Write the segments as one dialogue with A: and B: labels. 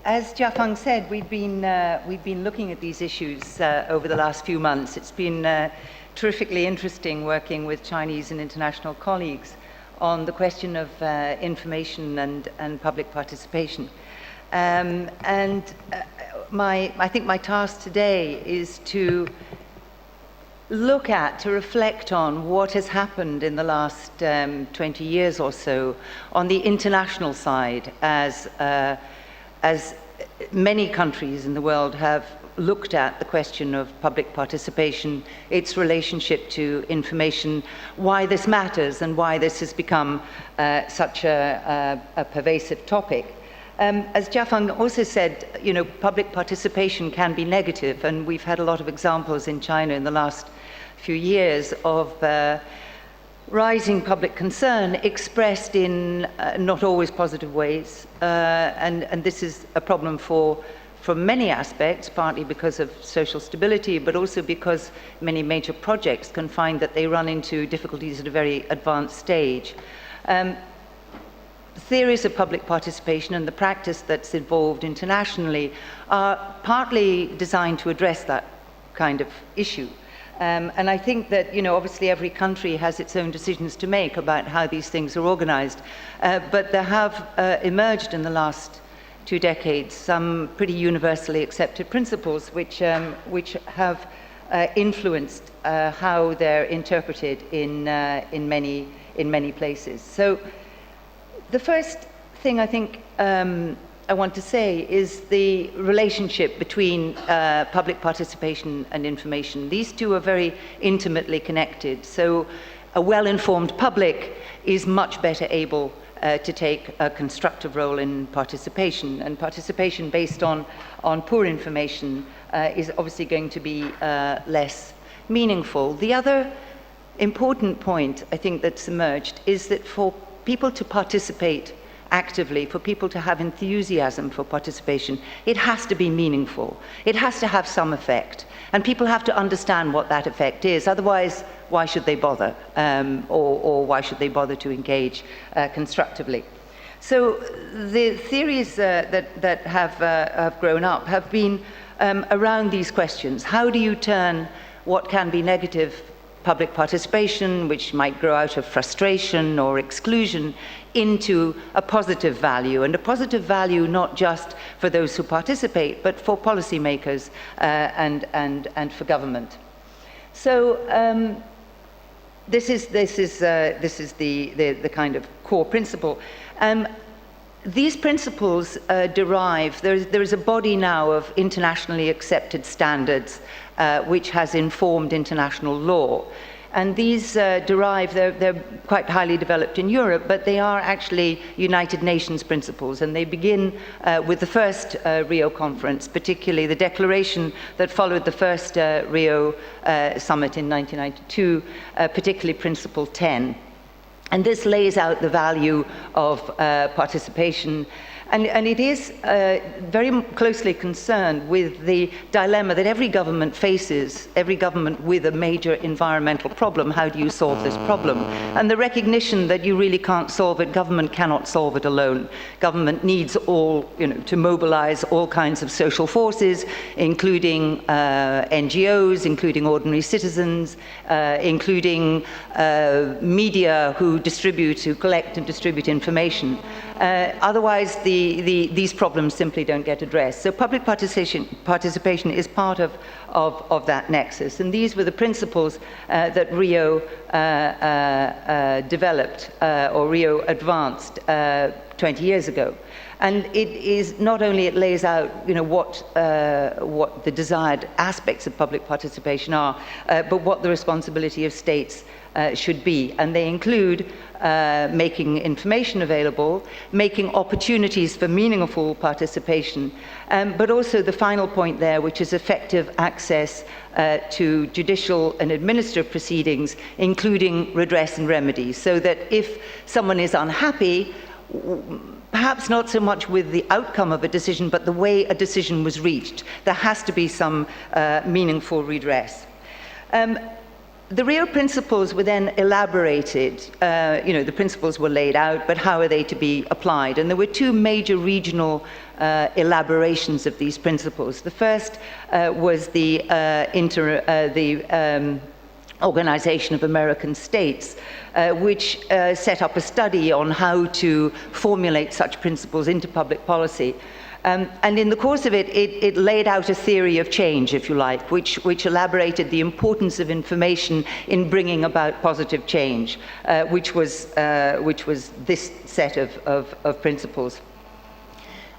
A: As Jiafeng said, we've been looking at these issues over the last few months. It's been terrifically interesting working with Chinese and international colleagues on the question of information and public participation. I think my task today is to reflect on what has happened in the last 20 years or so on the international side as many countries in the world have looked at the question of public participation, its relationship to information, why this matters and why this has become such a pervasive topic. As Jiafeng also said, public participation can be negative, and we've had a lot of examples in China in the last few years of rising public concern expressed in not always positive ways, and this is a problem from many aspects, partly because of social stability, but also because many major projects can find that they run into difficulties at a very advanced stage. Theories of public participation and the practice that's involved internationally are partly designed to address that kind of issue. And I think that, obviously every country has its own decisions to make about how these things are organized. But there have emerged in the last 2 decades some pretty universally accepted principles which have influenced how they're interpreted in many places. So the first thing I think I want to say is the relationship between public participation and information. These two are very intimately connected. So a well-informed public is much better able to take a constructive role in participation. And participation based on poor information is obviously going to be less meaningful. The other important point I think that's emerged is that for people to participate actively, for people to have enthusiasm for participation, it has to be meaningful. It has to have some effect. And people have to understand what that effect is. Otherwise, why should they bother? Or why should they bother to engage constructively? So the theories that have grown up have been around these questions. How do you turn what can be negative public participation, which might grow out of frustration or exclusion, into a positive value, and a positive value not just for those who participate, but for policymakers and for government. So this is the kind of core principle. These principles derive, there is a body now of internationally accepted standards which has informed international law. And these derive, they're quite highly developed in Europe, but they are actually United Nations principles, and they begin with the first Rio conference, particularly the declaration that followed the first Rio summit in 1992, particularly Principle 10. And this lays out the value of participation. And it is very closely concerned with the dilemma that every government faces, every government with a major environmental problem. How do you solve this problem? And the recognition that you really can't solve it, government cannot solve it alone. Government needs to mobilize all kinds of social forces, including NGOs, including ordinary citizens, including media who collect and distribute information. Otherwise, these problems simply don't get addressed. So public participation is part of that nexus. And these were the principles that Rio developed, or Rio advanced 20 years ago. And it is not only it lays out what the desired aspects of public participation are, but what the responsibility of states should be. And they include making information available, making opportunities for meaningful participation, but also the final point there, which is effective access to judicial and administrative proceedings, including redress and remedy, so that if someone is unhappy, perhaps not so much with the outcome of a decision, but the way a decision was reached, there has to be some meaningful redress. The real principles were then elaborated. The principles were laid out, but how are they to be applied? And there were two major regional elaborations of these principles. The first was the Organization of American States, which set up a study on how to formulate such principles into public policy. And in the course of it, it laid out a theory of change, if you like, which elaborated the importance of information in bringing about positive change, which was this set of principles.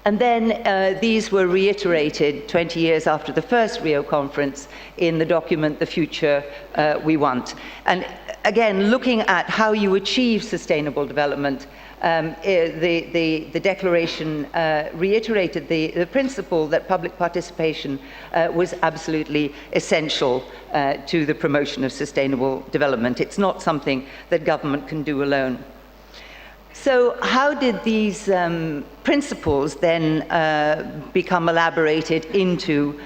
A: And then these were reiterated 20 years after the first Rio conference in the document, The Future We Want. And again, looking at how you achieve sustainable development, the declaration reiterated the principle that public participation was absolutely essential to the promotion of sustainable development. It's not something that government can do alone. So how did these principles then become elaborated into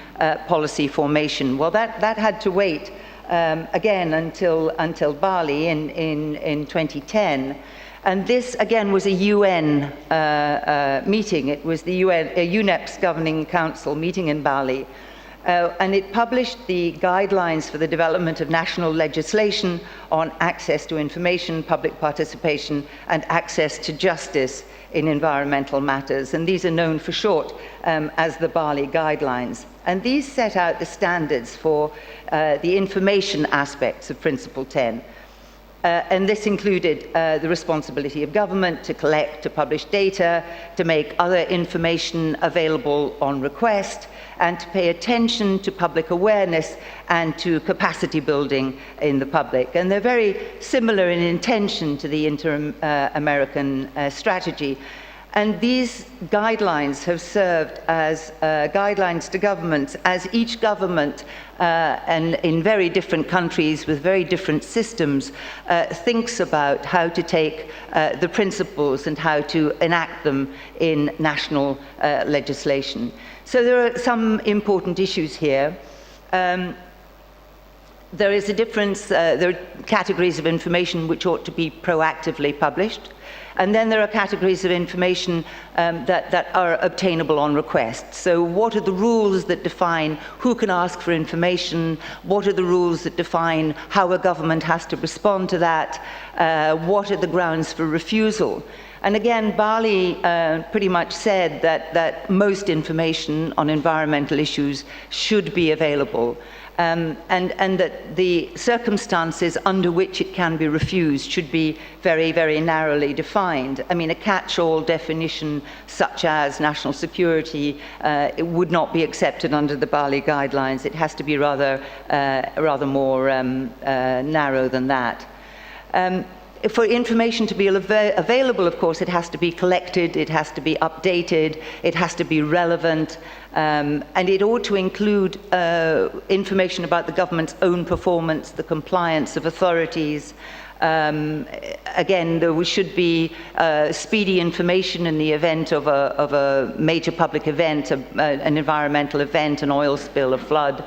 A: policy formation? Well, that had to wait again until Bali in 2010. And this, again, was a UN meeting. It was the UNEP's Governing Council meeting in Bali. And it published the guidelines for the development of national legislation on access to information, public participation, and access to justice in environmental matters. And these are known for short as the Bali Guidelines. And these set out the standards for the information aspects of Principle 10. And this included the responsibility of government to collect, to publish data, to make other information available on request, and to pay attention to public awareness and to capacity building in the public. And they're very similar in intention to the Inter-American strategy. And these guidelines have served as guidelines to governments, as each government, and in very different countries with very different systems, thinks about how to take the principles and how to enact them in national legislation. So there are some important issues here. There is a difference, there are categories of information which ought to be proactively published. And then there are categories of information that are obtainable on request. So what are the rules that define who can ask for information? What are the rules that define how a government has to respond to that? What are the grounds for refusal? And again, Bali pretty much said that most information on environmental issues should be available. And that the circumstances under which it can be refused should be very, very narrowly defined. I mean, a catch-all definition such as national security it would not be accepted under the Bali Guidelines. It has to be rather more narrow than that. For information to be available, of course, it has to be collected, it has to be updated, it has to be relevant, and it ought to include information about the government's own performance, the compliance of authorities. Again, there should be speedy information in the event of a major public event, an environmental event, an oil spill, a flood,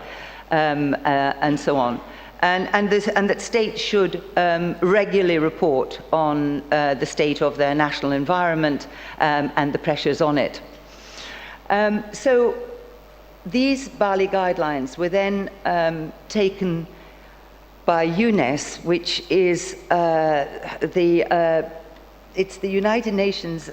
A: and so on. And that states should regularly report on the state of their national environment and the pressures on it. So these Bali Guidelines were then taken by UNES, which is it's the United Nations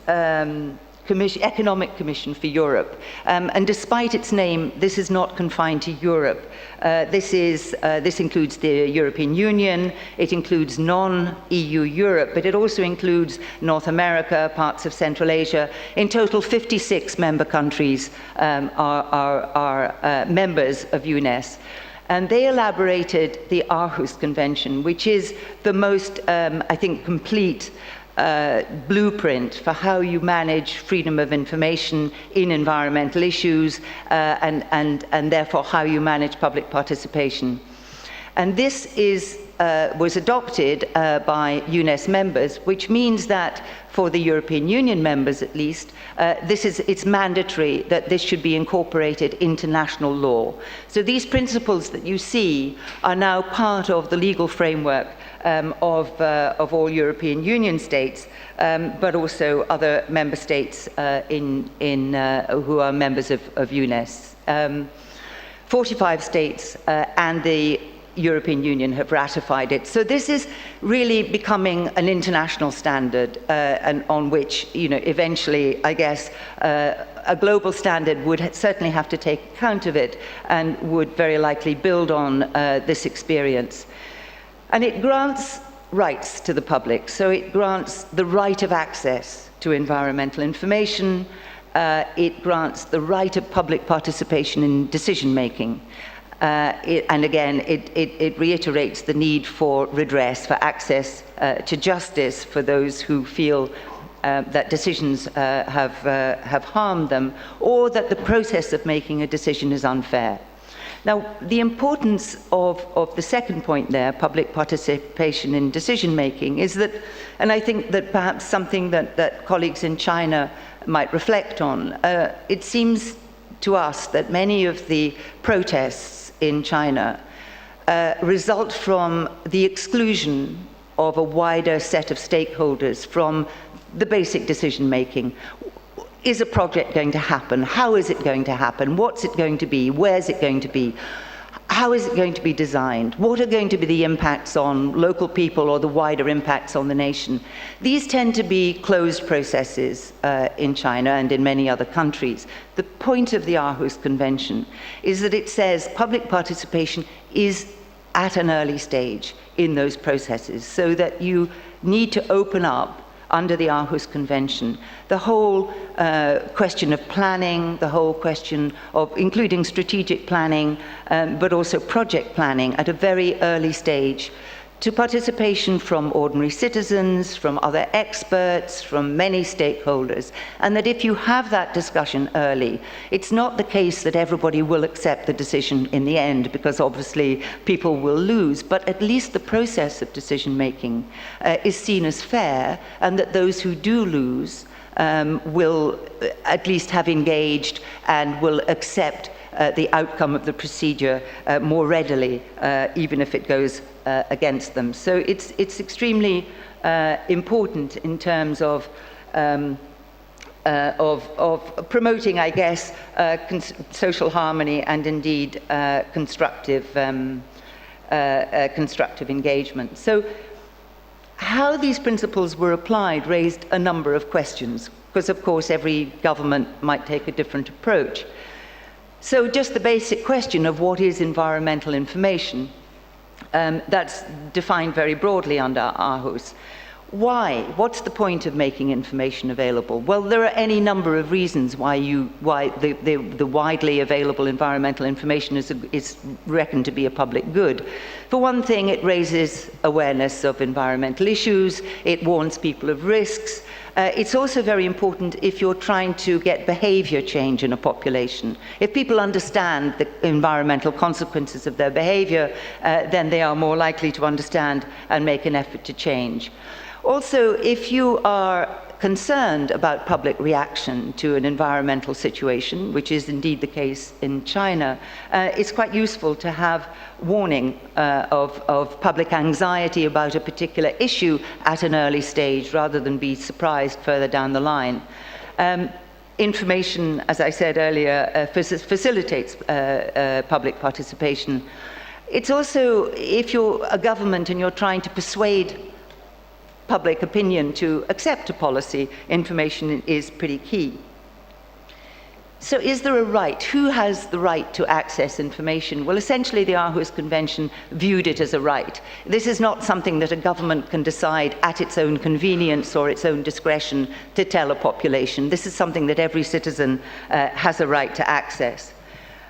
A: Economic Commission for Europe. And despite its name, this is not confined to Europe. This includes the European Union, it includes non-EU Europe, but it also includes North America, parts of Central Asia. In total, 56 member countries are members of UNES. And they elaborated the Aarhus Convention, which is the most, I think, complete blueprint for how you manage freedom of information in environmental issues and therefore how you manage public participation. And this is was adopted by UNES members, which means that for the European Union members at least, it's mandatory that this should be incorporated into national law. So these principles that you see are now part of the legal framework of all European Union states, but also other member states who are members of UNES. 45 states and the European Union have ratified it. So this is really becoming an international standard, and on which, eventually, I guess, a global standard would certainly have to take account of it and would very likely build on this experience. And it grants rights to the public. So it grants the right of access to environmental information. It grants the right of public participation in decision-making. And again, it reiterates the need for redress, for access to justice for those who feel that decisions have harmed them, or that the process of making a decision is unfair. Now, the importance of the second point there, public participation in decision-making, is that, and I think that perhaps something that colleagues in China might reflect on, it seems to us that many of the protests in China result from the exclusion of a wider set of stakeholders from the basic decision-making. Is a project going to happen? How is it going to happen? What's it going to be? Where's it going to be? How is it going to be designed? What are going to be the impacts on local people or the wider impacts on the nation? These tend to be closed processes in China and in many other countries. The point of the Aarhus Convention is that it says public participation is at an early stage in those processes, so that you need to open up under the Aarhus Convention the whole question of planning, the whole question of including strategic planning, but also project planning at a very early stage, to participation from ordinary citizens, from other experts, from many stakeholders. And that if you have that discussion early, it's not the case that everybody will accept the decision in the end, because obviously people will lose, but at least the process of decision-making is seen as fair, and that those who do lose will at least have engaged and will accept the outcome of the procedure more readily, even if it goes against them. So it's extremely important in terms of promoting, I guess, social harmony and indeed constructive engagement. So how these principles were applied raised a number of questions, because of course every government might take a different approach. So just the basic question of what is environmental information, that's defined very broadly under Aarhus. Why? What's the point of making information available? Well, there are any number of reasons why the widely available environmental information is reckoned to be a public good. For one thing, it raises awareness of environmental issues, it warns people of risks. It's also very important if you're trying to get behavior change in a population. If people understand the environmental consequences of their behavior, then they are more likely to understand and make an effort to change. Also, if you are concerned about public reaction to an environmental situation, which is indeed the case in China, it's quite useful to have warning of public anxiety about a particular issue at an early stage, rather than be surprised further down the line. Information, as I said earlier, facilitates public participation. It's also, if you're a government and you're trying to persuade public opinion to accept a policy, information is pretty key. So is there a right? Who has the right to access information? Well, essentially the Aarhus Convention viewed it as a right. This is not something that a government can decide at its own convenience or its own discretion to tell a population. This is something that every citizen has a right to access.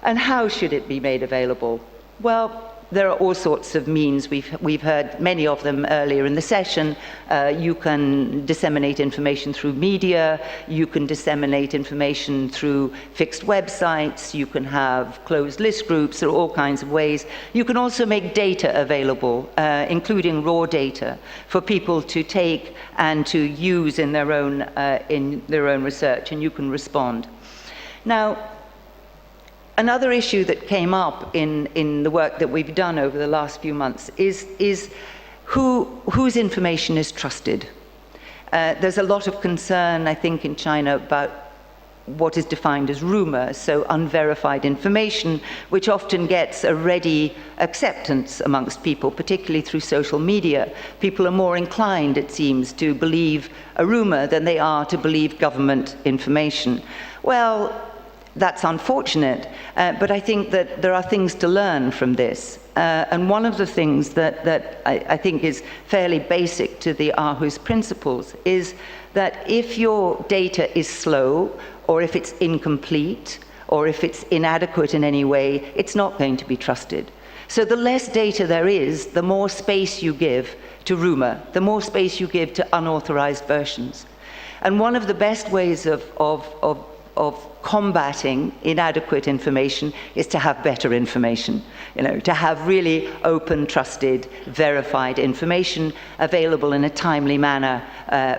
A: And how should it be made available? Well, there are all sorts of means. We've heard many of them earlier in the session. You can disseminate information through media. You can disseminate information through fixed websites. You can have closed list groups. There are all kinds of ways. You can also make data available, including raw data, for people to take and to use in their own research, and you can respond. Now, another issue that came up in the work that we've done over the last few months is whose information is trusted. There's a lot of concern, I think, in China about what is defined as rumor, so unverified information, which often gets a ready acceptance amongst people, particularly through social media. People are more inclined, it seems, to believe a rumor than they are to believe government information. Well, that's unfortunate, but I think that there are things to learn from this. And one of the things that I think is fairly basic to the Aarhus principles is that if your data is slow, or if it's incomplete, or if it's inadequate in any way, it's not going to be trusted. So the less data there is, the more space you give to rumor, the more space you give to unauthorized versions. And one of the best ways of combating inadequate information is to have better information, to have really open, trusted, verified information available in a timely manner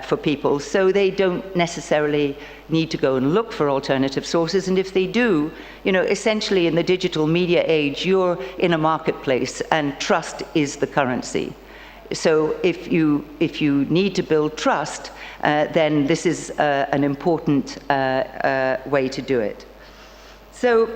A: for people, so they don't necessarily need to go and look for alternative sources. And if they do, essentially in the digital media age, you're in a marketplace and trust is the currency. So if you need to build trust, then this is an important way to do it. So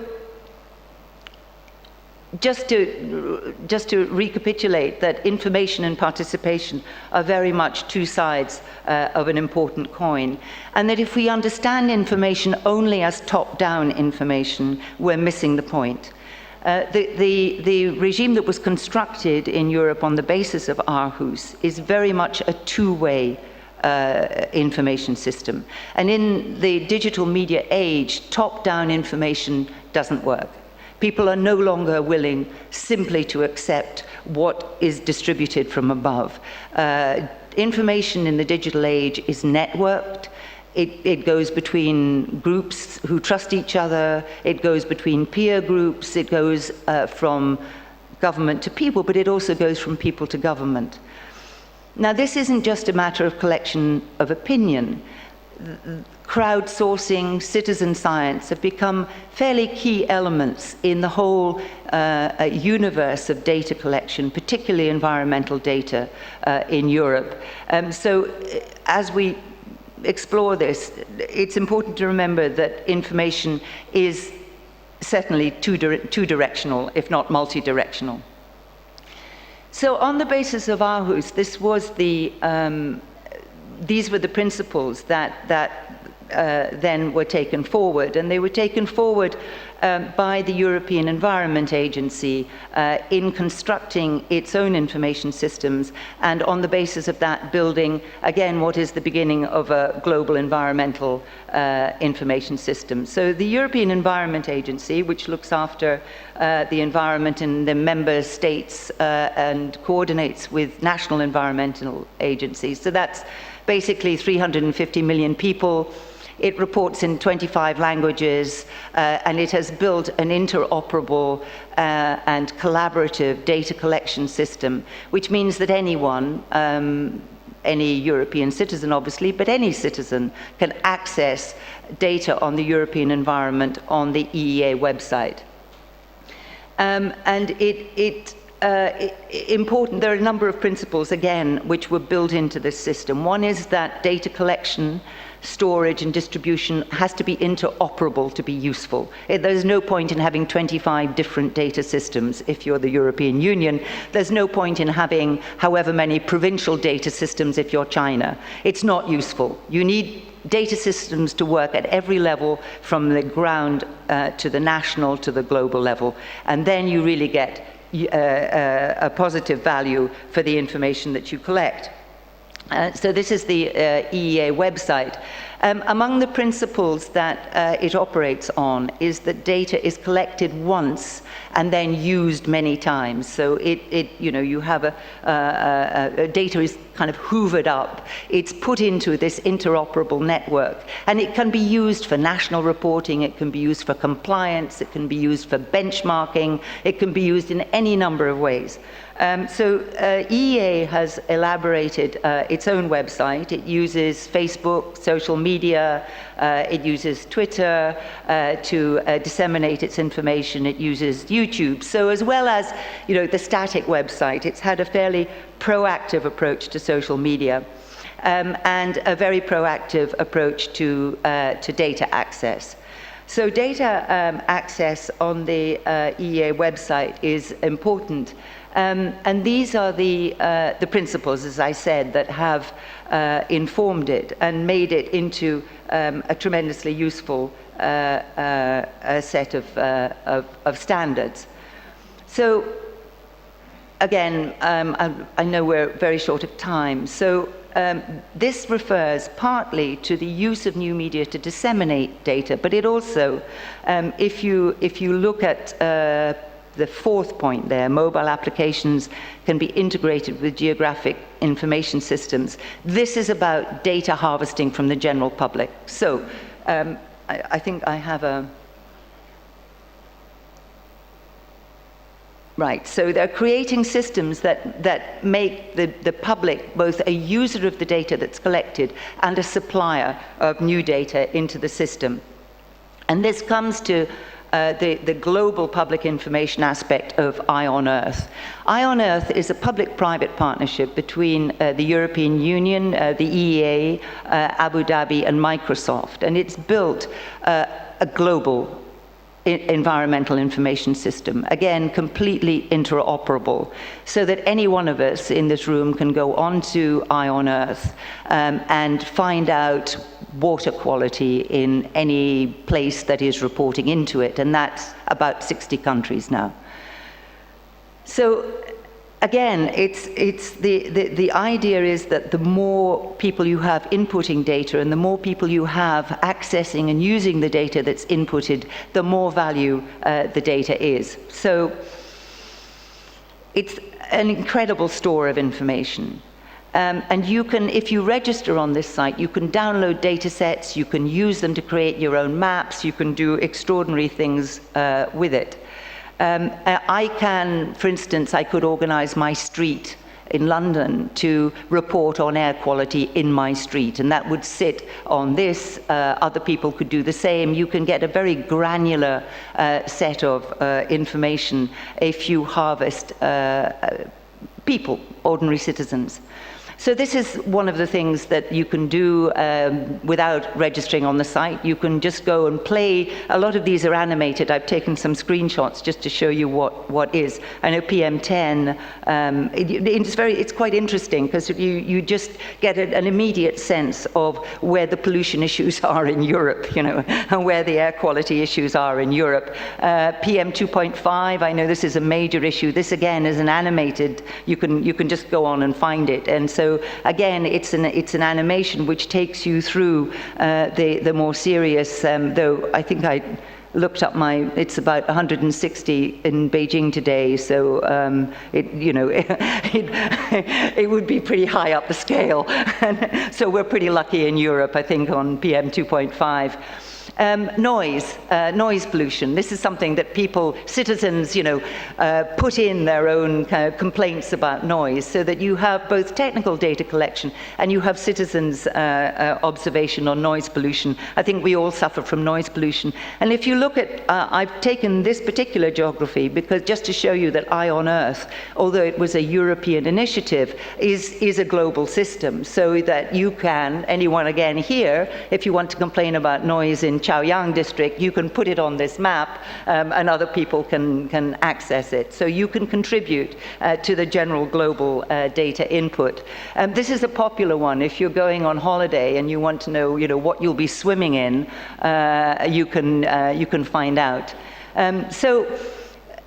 A: just to recapitulate that information and participation are very much two sides of an important coin, and that if we understand information only as top-down information, we're missing the point. The regime that was constructed in Europe on the basis of Aarhus is very much a two-way information system. And in the digital media age, top-down information doesn't work. People are no longer willing simply to accept what is distributed from above. Information in the digital age is networked. It goes between groups who trust each other. It goes between peer groups. It goes from government to people, but it also goes from people to government. Now, this isn't just a matter of collection of opinion. Crowdsourcing, citizen science have become fairly key elements in the whole universe of data collection, particularly environmental data in Europe. So as we explore this, it's important to remember that information is certainly two-directional, if not multi-directional. So on the basis of Aarhus, these were the principles that then were taken forward, and they were taken forward by the European Environment Agency in constructing its own information systems, and on the basis of that building, again, what is the beginning of a global environmental information system. So the European Environment Agency, which looks after the environment in the member states and coordinates with national environmental agencies. So that's basically 350 million people. It reports in 25 languages, and it has built an interoperable and collaborative data collection system, which means that anyone, any European citizen obviously, but any citizen can access data on the European environment on the EEA website. And important, there are a number of principles, again, which were built into this system. One is that data collection, storage and distribution has to be interoperable to be useful. There's no point in having 25 different data systems if you're the European Union. There's no point in having however many provincial data systems if you're China. It's not useful. You need data systems to work at every level, from the ground to the national to the global level, and then you really get a positive value for the information that you collect. So this is the EEA website, Among the principles that it operates on is that data is collected once and then used many times. So you have data is kind of hoovered up. It's put into this interoperable network, and it can be used for national reporting, it can be used for compliance, it can be used for benchmarking, it can be used in any number of ways. EEA has elaborated its own website. It uses Facebook, social media, it uses Twitter to disseminate its information. It uses YouTube. So as well as the static website, it's had a fairly proactive approach to social media and a very proactive approach to data access. So data access on the EEA website is important. And these are the principles, as I said, that have informed it and made it into a tremendously useful set of standards. So again, I know we're very short of time. So this refers partly to the use of new media to disseminate data, but it also, if you look at the fourth point there, mobile applications can be integrated with geographic information systems. This is about data harvesting from the general public. So I think I have a... Right, so they're creating systems that make the public both a user of the data that's collected and a supplier of new data into the system. And this comes to the global public information aspect of Eye on Earth. Eye on Earth is a public-private partnership between the European Union, the EEA, Abu Dhabi, and Microsoft. And it's built a global environmental information system, again, completely interoperable, so that any one of us in this room can go onto Eye on Earth and find out water quality in any place that is reporting into it, and that's about 60 countries now. So again, it's the idea is that the more people you have inputting data and the more people you have accessing and using the data that's inputted, the more value the data is. So it's an incredible store of information. And you can, if you register on this site, you can download data sets, you can use them to create your own maps, you can do extraordinary things with it. I can, for instance, I could organize my street in London to report on air quality in my street, and that would sit on this. Other people could do the same. You can get a very granular set of information if you harvest people, ordinary citizens. So this is one of the things that you can do without registering on the site. You can just go and play. A lot of these are animated. I've taken some screenshots just to show you what is. I know PM10, it's quite interesting because you just get an immediate sense of where the pollution issues are in Europe, and where the air quality issues are in Europe. PM 2.5, I know this is a major issue. This again is an animated, you can just go on and find it. And so again, it's an animation which takes you through the more serious, though I think I looked up it's about 160 in Beijing today, so it would be pretty high up the scale. So we're pretty lucky in Europe, I think, on PM 2.5. Noise pollution. This is something that citizens, put in their own kind of complaints about noise, so that you have both technical data collection and you have citizens' observation on noise pollution. I think we all suffer from noise pollution. And if you look at, I've taken this particular geography because just to show you that Eye on Earth, although it was a European initiative, is a global system, so that you can, anyone again here, if you want to complain about noise in Chaoyang district, you can put it on this map and other people can access it. So you can contribute to the general global data input. This is a popular one. If you're going on holiday and you want to know, what you'll be swimming in, you can find out. So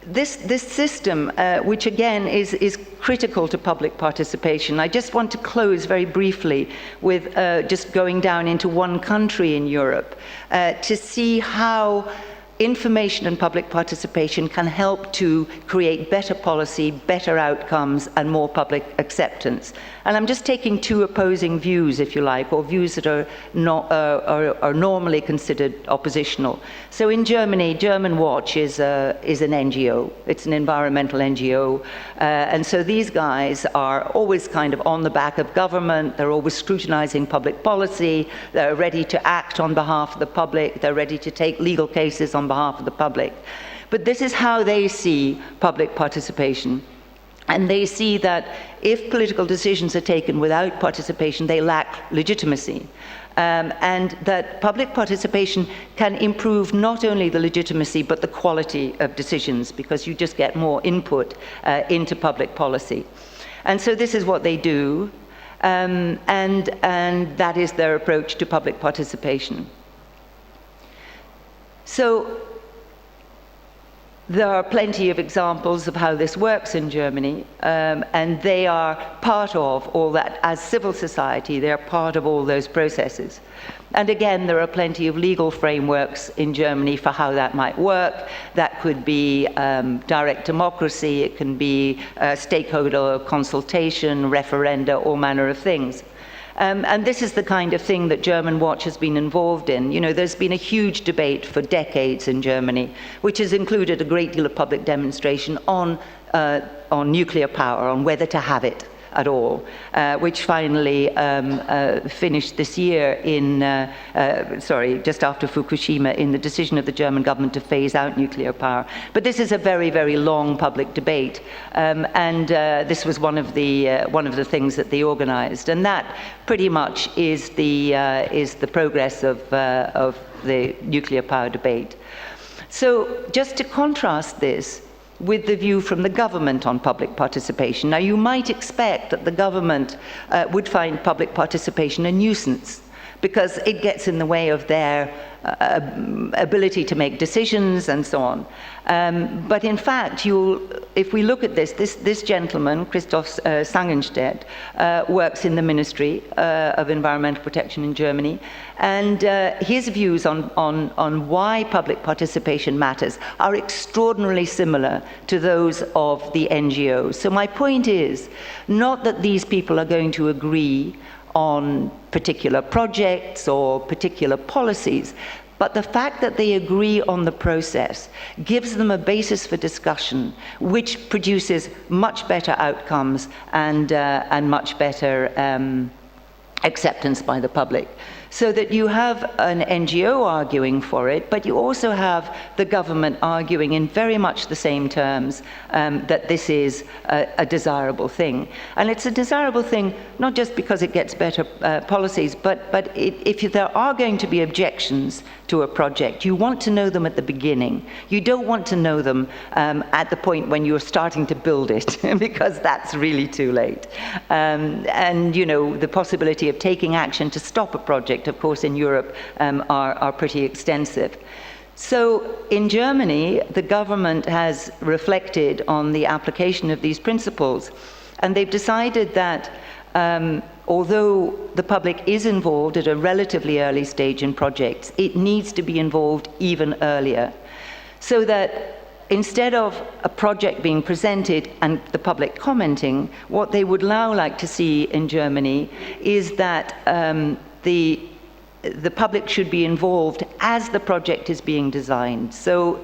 A: this system, which again is critical to public participation. I just want to close very briefly with just going down into one country in Europe to see how information and public participation can help to create better policy, better outcomes, and more public acceptance. And I'm just taking two opposing views, if you like, or views that are normally considered oppositional. So in Germany, German Watch is an NGO. It's an environmental NGO. And so these guys are always kind of on the back of government. They're always scrutinizing public policy. They're ready to act on behalf of the public. They're ready to take legal cases on behalf of the public. But this is how they see public participation. And they see that if political decisions are taken without participation, they lack legitimacy. And that public participation can improve not only the legitimacy, but the quality of decisions, because you just get more input into public policy. And so this is what they do, and that is their approach to public participation. So there are plenty of examples of how this works in Germany, and they are part of all that. As civil society, they are part of all those processes. And again, there are plenty of legal frameworks in Germany for how that might work. That could be direct democracy, it can be stakeholder consultation, referenda, all manner of things. And this is the kind of thing that German Watch has been involved in. You know, there's been a huge debate for decades in Germany, which has included a great deal of public demonstration on nuclear power, on whether to have it at all, which finally finished this year in, just after Fukushima, in the decision of the German government to phase out nuclear power. But this is a very, very long public debate, and this was one of the things that they organized, and that pretty much is the progress of the nuclear power debate. So just to contrast this with the view from the government on public participation. Now, you might expect that the government would find public participation a nuisance, because it gets in the way of their ability to make decisions and so on. But in fact, if we look at this gentleman, Christoph Sangenstedt, works in the Ministry of Environmental Protection in Germany, and his views on why public participation matters are extraordinarily similar to those of the NGOs. So my point is not that these people are going to agree on particular projects or particular policies, but the fact that they agree on the process gives them a basis for discussion, which produces much better outcomes and much better acceptance by the public. So that you have an NGO arguing for it, but you also have the government arguing in very much the same terms that this is a desirable thing. And it's a desirable thing not just because it gets better policies, but if there are going to be objections to a project, you want to know them at the beginning. You don't want to know them at the point when you're starting to build it, because that's really too late. And you know, the possibility of taking action to stop a project, of course, in Europe are pretty extensive. So in Germany, the government has reflected on the application of these principles, and they've decided that although the public is involved at a relatively early stage in projects, it needs to be involved even earlier, so that instead of a project being presented and the public commenting, what they would now like to see in Germany is that the public should be involved as the project is being designed. So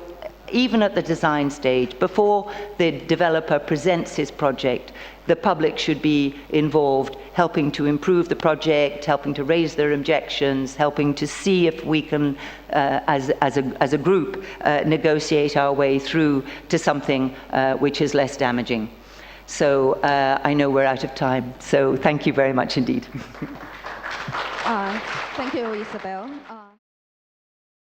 A: even at the design stage, before the developer presents his project, the public should be involved, helping to improve the project, helping to raise their objections, helping to see if we can, as a group, negotiate our way through to something which is less damaging. So I know we're out of time, so thank you very much indeed.
B: Thank you, Isabel.